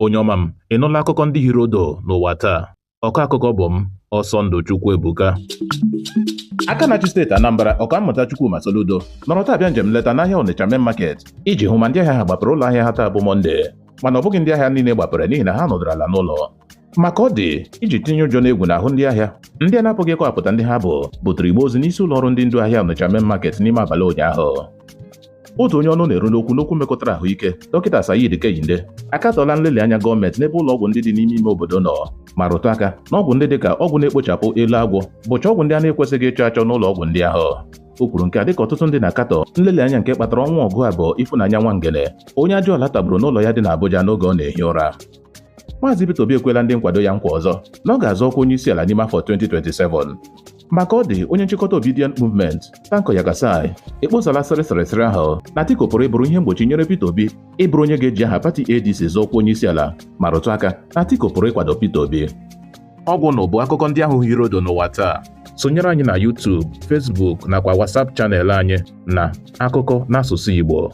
Onye ọma m, ị nụla akụkọ ndị hiri odo n'ụwa taa? Ọkọ akụkọ bụ m, Ọsọndụ Chukwuebuka. Aka na-achị steeti Anambra, Ọkammụta Chukwuma Soludo nọrọ taa bịa njem nleta n'ahịa Ọnịcha Main Market iji hụ ma ndị ahịa ha gbapere ụlọ ahịa ha taa bụ Mọnde, mana ọ bụghị ndị ahịa niile gbapere n'ihi na ha nọdụrụ ala n'ụlọ. Maka ọ dị iji tinye ụjọ n'egwu n'ahụ ndị ahịa, ndị a na-apụghị ịkọwapụta ndị ha bụ butere igbe ozi n'isi ụlọ ọrụ ndị ndu ahịa Ọnịcha Main Market n'ime abalị ụnyaahụ. Otu onye ọnụ na-eru n'okwu mekọtara ahụike, Dọkịta Sayid Kehinde, akatọla nlele anya gọọmenti n'ebe ụlọ ọgwụ ndị dị n'ime ime obodo nọ, ma rụtụ aka na ọgwụ ndị dịka ọgwụ na-ekpochapụ elu agwọ bụcha ọgwụ ndị a na-ekwesịghị ịchọ achọ n'ụlọ ọgwụ ndị ahụ. O kwuru nke a dịka ọtụtụ ndị na-akatọ nlele anya nke kpatara ọnwụ ọgụ abụọ Ifunanya Nwangele, onye Ajọala tagburu n'ụlọ ya dị n'Abuja n'oge ọ na-ehi ụra. Maazị Peter Obi ekwela ndị nkwado ya nkwa ọzọ na ọ ga-azọ ọkwa onye isi ala n'ime afọ 2027. Maka ọ dị onye nchịkọta Obedient Movement, Tanko Yagasai, ekposala sịrịsịrịsịrị ahụ na Atiku pụrụ ịbụrụ ihe mgbochi nyere Peter Obi ịbụrụ onye ga-eji aha pati ADC zọọ ọkwa onye isi ala, ma rụtụ aka na Atiku pụrụ ịkwado Peter Obi. Ọ bụ na bụ akụkọ ndị ahụ hiri odo n'ụwa taa. Sonyere anyị na YouTube, Facebook nakwa WhatsApp chanel anyị na Akụkọ n'asụsụ Igbo.